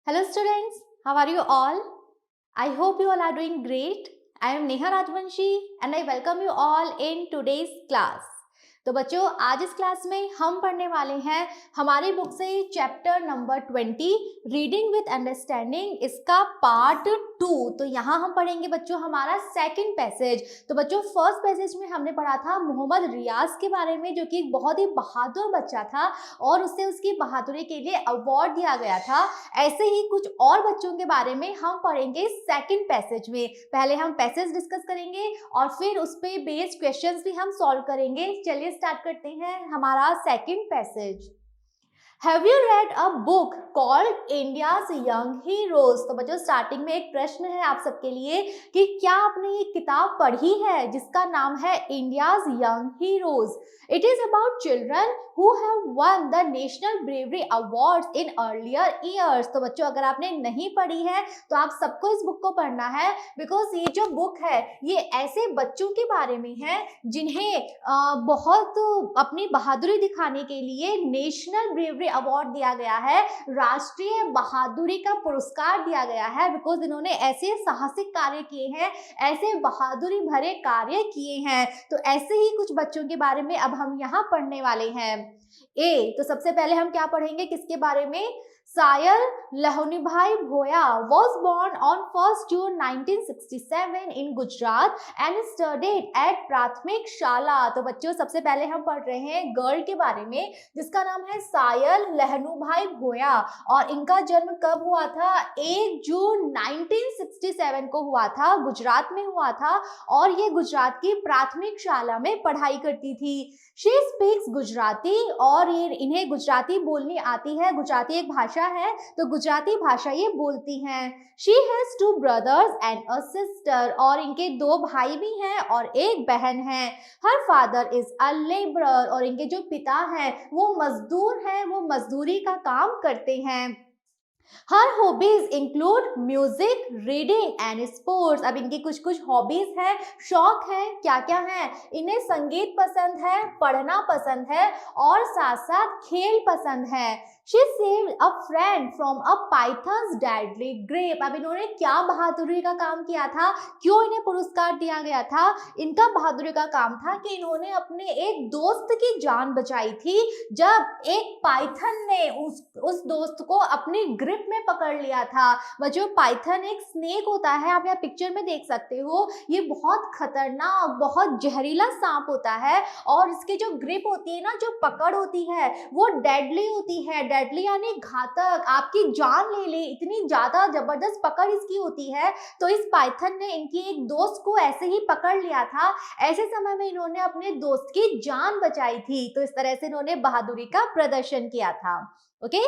Hello students, how are you all? I hope you all are doing great. I am Neha Rajvanshi and I welcome you all in today's class. तो बच्चों आज इस class में हम पढ़ने वाले हैं हमारी बुक से chapter number 20 reading with understanding इसका पार्ट 2। तो यहाँ हम पढ़ेंगे बच्चों हमारा सेकंड पैसेज। तो बच्चों फर्स्ट पैसेज में हमने पढ़ा था मोहम्मद रियाज के बारे में, जो कि एक बहुत ही बहादुर बच्चा था और उससे उसकी बहादुरी के लिए अवार्ड दिया गया था। ऐसे ही कुछ और बच्चों के बारे में हम पढ़ेंगे सेकंड पैसेज में। पहले हम पैसेज डिस्कस करेंगे और फिर उस पे बेस्ड क्वेश्चंस भी हम सॉल्व करेंगे। चलिए स्टार्ट करते हैं हमारा second passage. Have you read a book called India's Young Heroes? तो बच्चों स्टार्टिंग में एक प्रश्न है आप सबके लिए कि क्या आपने ये किताब पढ़ी है जिसका नाम है India's Young Heroes? It is about children who have won the National Bravery Awards in earlier years. तो बच्चों अगर आपने नहीं पढ़ी है तो आप सबको इस बुक को पढ़ना है, बिकॉज ये जो बुक है ये ऐसे बच्चों के बारे में है जिन्हें बहुत अपनी बहादुरी दिखाने के लिए नेशनल ब्रेवरी अवार्ड दिया गया है, राष्ट्रीय बहादुरी का पुरस्कार दिया गया है, बिकॉज इन्होंने ऐसे साहसिक कार्य किए हैं, ऐसे बहादुरी भरे कार्य किए हैं। तो ऐसे ही कुछ बच्चों के बारे में अब हम यहाँ पढ़ने वाले हैं। तो सबसे पहले हम क्या पढ़ेंगे, किसके बारे में? Sayal Lahunibhai Bhoya was born on 1st June 1967 in Gujarat and studied at प्राथमिक शाला। तो बच्चों सबसे पहले हम पढ़ रहे हैं गर्ल के बारे में जिसका नाम है सायल लहुनीभाई भोया, और इनका जन्म कब हुआ था? 1 जून 1967 को हुआ था, गुजरात में हुआ था, और ये गुजरात की प्राथमिक शाला में पढ़ाई करती थी। शी स्पीक्स गुजराती, और ये इन्हें गुजराती बोलनी आती है, गुजराती एक भाषा है तो गुजराती भाषा ये बोलती हैं। She has 2 brothers and a sister, और इनके 2 भाई भी हैं और एक बहन है। हर फादर इज अ लेबरर, और इनके जो पिता हैं वो मजदूर हैं, वो मजदूरी का काम करते हैं। हर hobbies include music, reading and sports. अब इनकी कुछ कुछ हॉबीज हैं, शौक है, क्या क्या है? इन्हें संगीत पसंद है, पढ़ना पसंद है और साथ साथ खेल पसंद है। She saved a friend from a python's deadly grip। अब इन्होंने क्या बहादुरी का काम किया था, क्यों इन्हें पुरस्कार दिया गया था? इनका बहादुरी का काम था कि इन्होंने अपने एक दोस्त की जान बचाई थी जब एक पाइथन ने उस दोस्त को अपनी ग्रिप में पकड़ लिया था। बच्चों पाइथन एक स्नेक होता है, आप यहाँ पिक्चर में देख सकते हो, ये बहुत खतरनाक बहुत जहरीला सांप होता है और इसकी जो ग्रिप होती है ना, जो पकड़ होती है वो डेडली होती है। डेडली यानी घातक, आपकी जान ले ले, इतनी ज्यादा जबरदस्त पकड़ इसकी होती है। तो इस पाइथन ने इनकी एक दोस्त को ऐसे ही पकड़ लिया था, ऐसे समय में इन्होंने अपने दोस्त की जान बचाई थी। तो इस तरह से इन्होंने बहादुरी का प्रदर्शन किया था। ओके,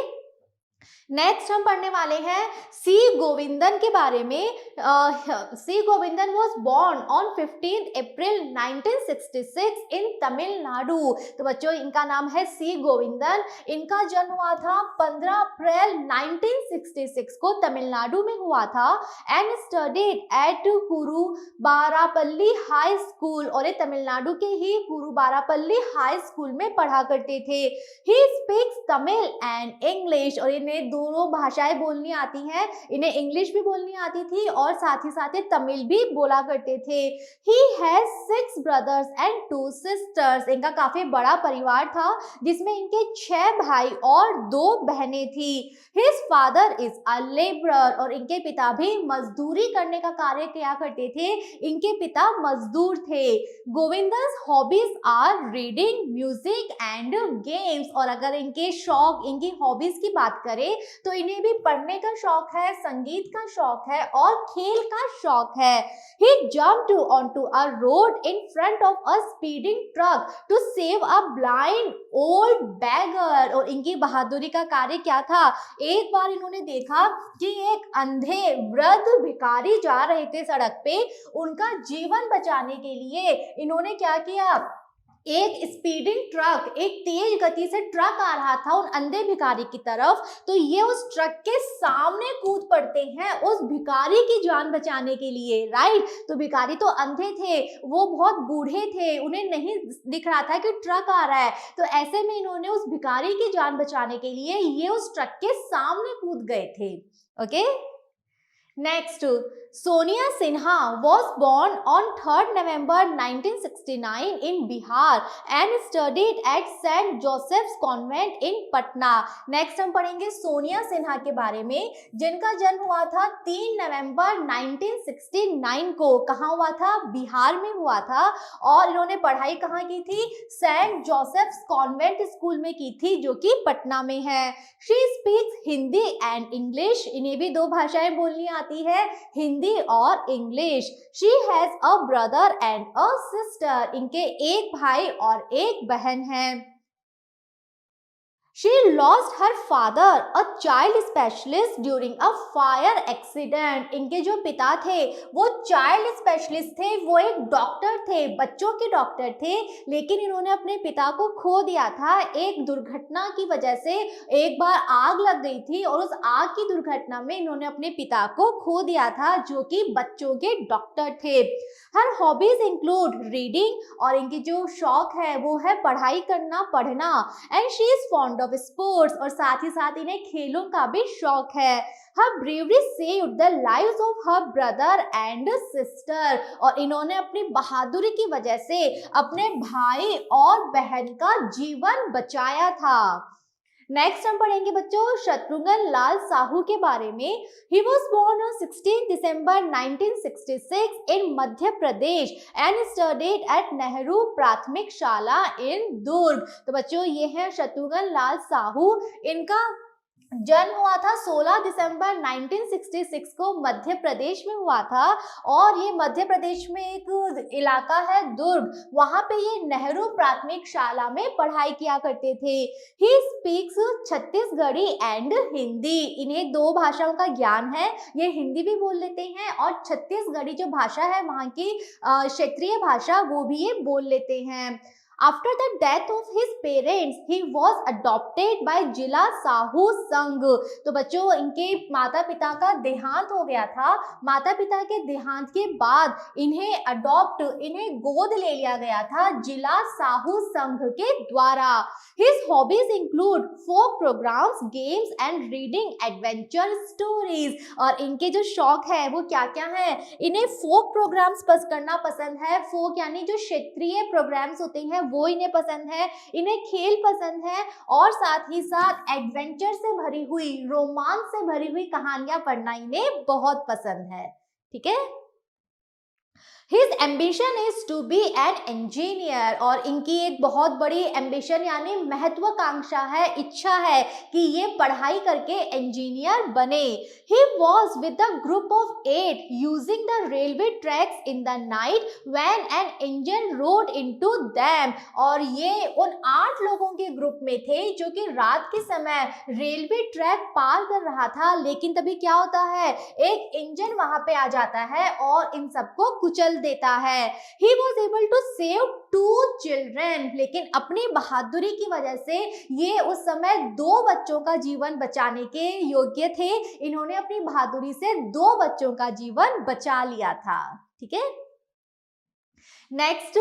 नेक्स्ट हम पढ़ने वाले हैं सी गोविंदन के बारे में। सी गोविंदन वॉज बोर्न ऑन 15 अप्रैल 1966 इन तमिलनाडु। तो बच्चों इनका नाम है सी गोविंदन, इनका जन्म हुआ था 15 अप्रैल 1966 को तमिलनाडु में हुआ था। And studied at कुरुबारापल्ली high school, और ये तमिलनाडु के ही कुरुबारापल्ली हाई स्कूल में पढ़ा करते थे। He speaks Tamil and English, और इन्हें दोनों भाषाएं बोलनी आती हैं, इन्हें इंग्लिश भी बोलनी आती थी और साथ ही साथ तमिल भी बोला करते थे। He has 6 brothers and 2 sisters। इनका काफी बड़ा परिवार था जिसमें इनके 6 भाई और 2 बहनें थी। His father is a labourer, और इनके पिता भी मजदूरी करने का कार्य किया करते थे, इनके पिता मजदूर थे। गोविंदस hobbies are reading, music and games, और अगर इनके शौक, इनकी हॉबीज की बात करें तो इन्हें भी पढ़ने का शौक है, संगीत का शौक है और खेल का शौक है। He jumped onto a road in front of a speeding truck to save a blind old beggar। और इनकी बहादुरी का कार्य क्या था? एक बार इन्होंने देखा कि एक अंधे वृद्ध भिखारी जा रहे थे सड़क पे, उनका जीवन बचाने के लिए इन्होंने क्या किया, एक स्पीडिंग ट्रक, एक तेज गति से ट्रक आ रहा था उन अंधे भिखारी की तरफ, तो ये उस ट्रक के सामने कूद पड़ते हैं उस भिखारी की जान बचाने के लिए, राइट। तो भिखारी तो अंधे थे, वो बहुत बूढ़े थे, उन्हें नहीं दिख रहा था कि ट्रक आ रहा है, तो ऐसे में इन्होंने उस भिखारी की जान बचाने के लिए ये उस ट्रक के सामने कूद गए थे। Okay, next, Sonia Sinha was born on 3rd November 1969 in Bihar and studied at St. Joseph's Convent in Patna. Next हम पढ़ेंगे सोनिया सिन्हा के बारे में, जिनका जन्म हुआ था 3 नवंबर 1969 को। कहाँ हुआ था? बिहार में हुआ था। और इन्होंने पढ़ाई कहाँ की थी? सेंट जोसेफ्स कॉन्वेंट स्कूल में की थी, जो कि पटना में है। She speaks Hindi and English, इन्हें भी दो भाषाएं बोलनी आती है, हिंदी और English. She has a brother and a sister, इनके एक भाई और एक बहन है। She lost her father, a child specialist, during a fire accident. इनके जो पिता थे वो चाइल्ड स्पेशलिस्ट थे, वो एक डॉक्टर थे, बच्चों के डॉक्टर थे, लेकिन इन्होंने अपने पिता को खो दिया था एक दुर्घटना की वजह से। एक बार आग लग गई थी और उस आग की दुर्घटना में इन्होंने अपने पिता को खो दिया था, जो कि बच्चों के डॉक्टर थे। हर हॉबीज इंक्लूड रीडिंग, और इनकी जो शौक है वो है पढ़ाई करना, पढ़ना, and she is fond of sports, और साथ ही साथ इन्हें खेलों का भी शौक है। Her bravery saved the lives of her brother and sister, और इन्होंने अपनी बहादुरी की वजह से अपने भाई और बहन का जीवन बचाया था। नेक्स्ट हम पढ़ेंगे बच्चों शत्रुघ्न लाल साहू के बारे में। He was born on 16 December 1966 in Madhya Pradesh and studied at Nehru प्राथमिक शाला in दुर्ग। तो बच्चों ये है शत्रुघ्न लाल साहू, इनका जन्म हुआ था 16 दिसंबर 1966 को, मध्य प्रदेश में हुआ था। और ये मध्य प्रदेश में एक इलाका है दुर्ग, वहां पे ये नेहरू प्राथमिक शाला में पढ़ाई किया करते थे। He speaks Chhattisgarhi and Hindi, इन्हें दो भाषाओं का ज्ञान है, ये हिंदी भी बोल लेते हैं और छत्तीसगढ़ी जो भाषा है वहाँ की क्षेत्रीय भाषा वो भी ये बोल लेते हैं। After the death of his parents, he was adopted by जिला साहू संघ। तो बच्चों इनके माता पिता का देहांत हो गया था, माता पिता के देहांत के बाद इन्हें अडॉप्ट, इन्हें गोद ले लिया गया था जिला साहू संघ के द्वारा। His hobbies include folk programs, games and reading adventure stories। और इनके जो शौक है वो क्या क्या है? इन्हें फोक प्रोग्राम्स करना पसंद है, फोक यानी जो क्षेत्रीय प्रोग्राम्स होते हैं वो इन्हें पसंद है, इन्हें खेल पसंद है, और साथ ही साथ एडवेंचर से भरी हुई, रोमांस से भरी हुई कहानियां पढ़ना इन्हें बहुत पसंद है। ठीक है। His ambition is to be an engineer, और इनकी एक बहुत बड़ी एम्बिशन यानी महत्वाकांक्षा है, इच्छा है कि ये पढ़ाई करके इंजीनियर बने। He was with a group of 8 using the railway tracks in the night when an engine rode into them, और ये उन 8 लोगों के ग्रुप में थे जो कि रात के समय रेलवे ट्रैक पार कर रहा था, लेकिन तभी क्या होता है, एक इंजन वहां पे आ जाता है और इन सबको कुचल देता है। He was able to save 2 children, लेकिन अपनी बहादुरी की वजह से ये उस समय 2 बच्चों का जीवन बचाने के योग्य थे, इन्होंने अपनी बहादुरी से 2 बच्चों का जीवन बचा लिया था। ठीक है। Next,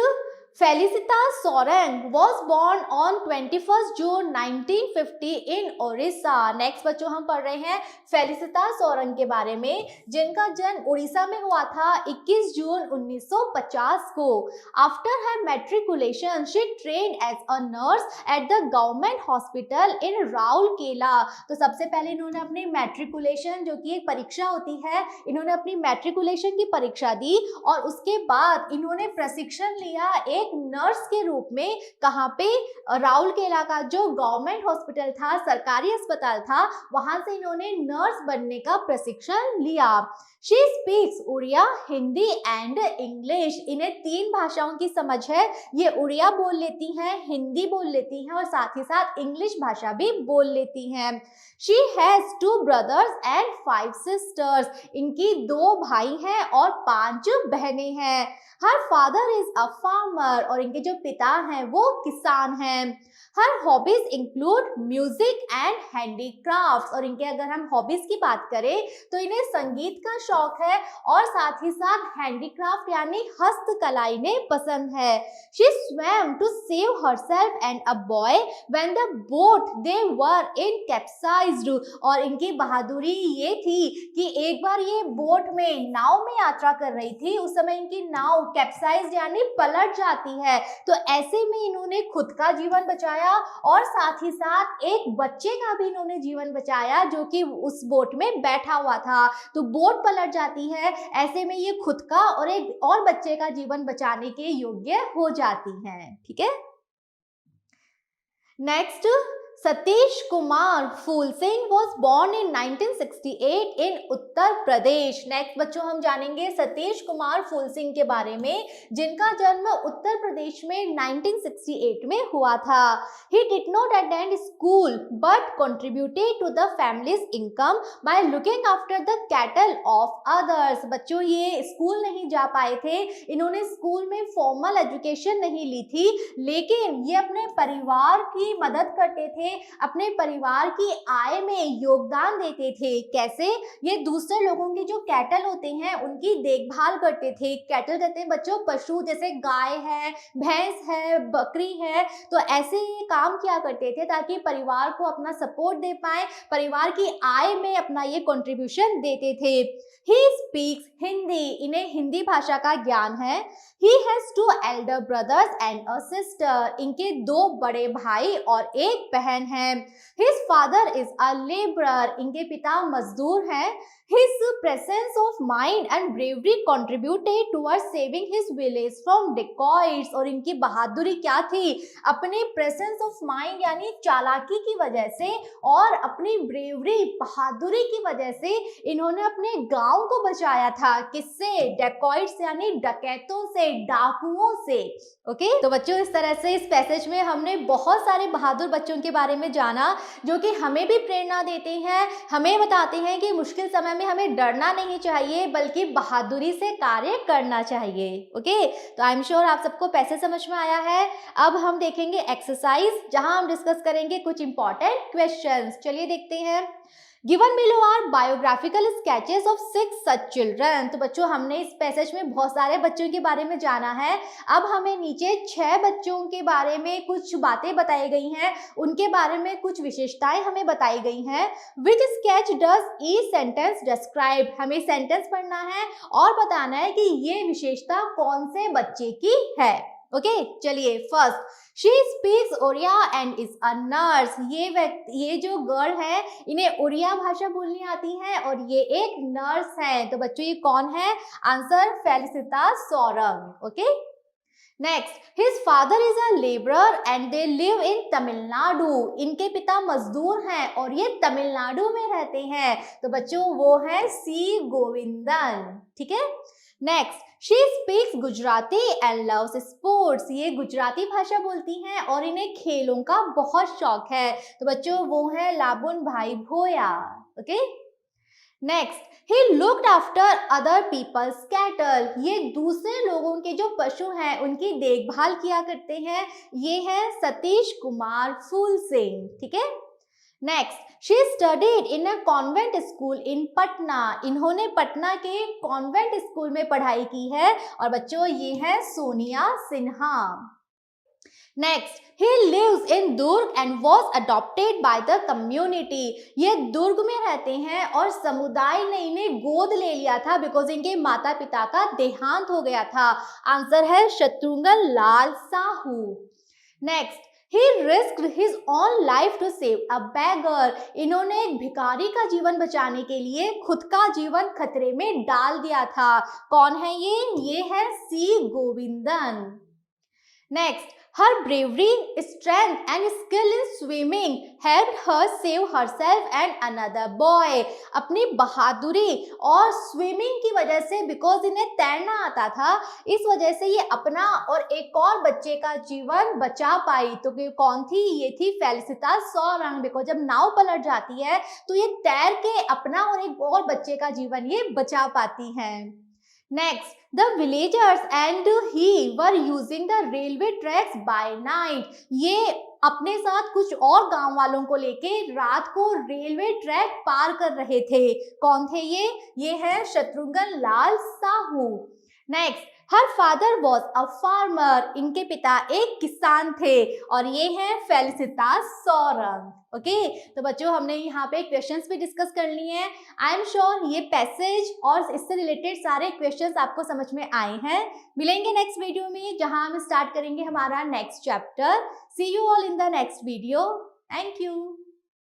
Felicita Soreng was born on 21 June 1950 in Odisha. Next बच्चों हम पढ़ रहे हैं फेलिसिता सोरेंग के बारे में, जिनका जन्म उड़ीसा में हुआ था 21 जून 1950 को। After her matriculation she trained as a nurse at the government hospital in Rourkela. तो सबसे पहले इन्होंने अपनी मैट्रिकुलेशन, जो कि एक परीक्षा होती है, इन्होंने अपनी मैट्रिकुलेशन की परीक्षा दी और उसके बाद इन्होंने प्रशिक्षण लिया एक नर्स के रूप में। कहाँ पे? राउरकेला का जो गवर्नमेंट हॉस्पिटल था, सरकारी अस्पताल था, वहां से इन्होंने नर्स बनने का प्रशिक्षण लिया। She speaks Oriya, Hindi and English, इन्हें 3 भाषाओं की समझ है, ये उड़िया बोल लेती हैं, हिंदी बोल लेती हैं और साथ ही साथ इंग्लिश भाषा भी बोल लेती हैं। She has 2 brothers and 5 sisters, इनकी 2 भाई हैं और 5 बहनें हैं। Her father is a farmer, farmer और इनके जो पिता हैं वो किसान हैं। हर हॉबीज इंक्लूड म्यूजिक एंड हैंडीक्राफ्ट और इनके अगर हम हॉबीज की बात करें तो इन्हें संगीत का शौक है और साथ ही साथ हैंडीक्राफ्ट यानी हस्तकला इन्हें पसंद है। She swam to save herself and a boy when the boat they were in capsized और इनकी बहादुरी ये थी कि एक बार ये बोट में नाव में यात्रा कर रही थी, उस समय इनकी नाव कैप्साइज यानी पलट जाती है, तो ऐसे में इन्होंने खुद का जीवन बचाया और साथ ही साथ एक बच्चे का भी इन्होंने जीवन बचाया जो कि उस बोट में बैठा हुआ था। तो बोट पलट जाती है, ऐसे में ये खुद का और एक और बच्चे का जीवन बचाने के योग्य हो जाती हैं। ठीक है, next, Satish Kumar Phool Singh was born in 1968 in Uttar Pradesh. Next बच्चों हम जानेंगे सतीश कुमार फूल सिंह के बारे में जिनका जन्म उत्तर प्रदेश में 1968 में हुआ था। He did not attend school but contributed to the family's income by looking after the cattle of others। बच्चों ये स्कूल नहीं जा पाए थे, इन्होंने स्कूल में फॉर्मल एजुकेशन नहीं ली थी, लेकिन ये अपने परिवार की मदद करते थे, अपने परिवार की आय में योगदान देते थे। कैसे? ये दूसरे लोगों की जो कैटल होते हैं उनकी देखभाल करते थे। कैटल कहते हैं बच्चों पशु, जैसे गाय है, भैंस है, बकरी है, तो ऐसे ये काम किया करते थे ताकि परिवार को अपना सपोर्ट दे पाए, परिवार की आय में अपना ये कंट्रीब्यूशन देते थे। He speaks हिंदी, इन्हें हिंदी भाषा का ज्ञान है। He has 2 elder brothers and a sister, इनके 2 बड़े भाई और एक बहन है। His father is a laborer, इनके पिता मजदूर हैं। His presence of mind and bravery contributed towards saving his village from dacoits, और इनकी बहादुरी क्या थी? अपने presence of mind यानी चालाकी की वजह से और अपनी bravery बहादुरी की वजह से इन्होंने अपने गांव को बचाया था। किससे? dacoits यानी डकैतों से, डाकुओं से। ओके, तो बच्चों इस तरह से इस पैसेज में हमने बहुत सारे बहादुर बच्चों के बारे में जाना जो कि हमें भी प्रेरणा देते हैं, हमें बताते हैं कि मुश्किल समय में हमें डरना नहीं चाहिए बल्कि बहादुरी से कार्य करना चाहिए। ओके, तो आई एम श्योर आप सबको पैसेज समझ में आया है। अब हम देखेंगे एक्सरसाइज जहां हम डिस्कस करेंगे कुछ इंपॉर्टेंट क्वेश्चंस। चलिए देखते हैं। Given below are biographical sketches of 6 such children। तो बच्चों हमने इस पैसेज में बहुत सारे बच्चों के बारे में जाना है। अब हमें नीचे 6 बच्चों के बारे में कुछ बातें बताई गई हैं, उनके बारे में कुछ विशेषताएं हमें बताई गई हैं। Which sketch does each sentence describe? हमें सेंटेंस पढ़ना है और बताना है कि ये विशेषता कौन से बच्चे की है। ओके, चलिए first, she speaks Odia and is a nurse. ये जो गर्ल है इन्हें उड़िया भाषा बोलनी आती है और ये एक नर्स है। तो बच्चों ये कौन है? Answer फेलिसिता Sorang. Okay, next, his father is a labourer and they live in Tamil Nadu. इनके पिता मजदूर हैं और ये तमिलनाडु में रहते हैं। तो बच्चों वो है सी गोविंदन। ठीक है, next, she speaks Gujarati and loves sports. ये गुजराती भाषा बोलती हैं और इन्हें खेलों का बहुत शौक है। तो बच्चों वो है Labun bhai Bhoya. Okay, next, he looked after other people's cattle. ये दूसरे लोगों के जो पशु हैं उनकी देखभाल किया करते हैं। ये है सतीश कुमार फूल सिंह। ठीक है, next, she studied in a convent school इन पटना। इन्होंने पटना के कॉन्वेंट स्कूल में पढ़ाई की है और बच्चों ये है Sonia Sinha. Next, he lives in Durg and was adopted by the community। ये दुर्ग में रहते हैं और समुदाय ने इन्हें गोद ले लिया था बिकॉज इनके माता पिता का देहांत हो गया था। आंसर है Shatrughan Lal Sahu. Next, he risked his own life to save a beggar। इन्होंने एक भिखारी का जीवन बचाने के लिए खुद का जीवन खतरे में डाल दिया था। कौन है ये? ये है C Govindan. Next, her bravery, strength and skill in swimming helped her save herself and another boy। अपनी बहादुरी और स्विमिंग की वजह से, बिकॉज इन्हें तैरना आता था, इस वजह से ये अपना और एक और बच्चे का जीवन बचा पाई। तो कौन थी? ये थी फेलिसिता सोरंग। बिकॉज जब नाव पलट जाती है तो ये तैर के अपना और एक और बच्चे का जीवन ये बचा पाती हैं। Next, the villagers and he were using the railway tracks by night. ये अपने साथ कुछ और गांव वालों को लेके रात को रेलवे ट्रैक पार कर रहे थे. कौन थे ये है Shatrughan Lal Sahu. Next, her father was a farmer. इनके पिता एक किसान थे. और ये है फेलिसिता सोरंग. ओके, तो बच्चों हमने यहाँ पे क्वेश्चंस भी डिस्कस कर लिए हैं. आई एम श्योर ये पैसेज और इससे रिलेटेड सारे क्वेश्चंस आपको समझ में आए हैं. मिलेंगे नेक्स्ट वीडियो में जहां हम स्टार्ट करेंगे हमारा next chapter. See you all in the next video. Thank you.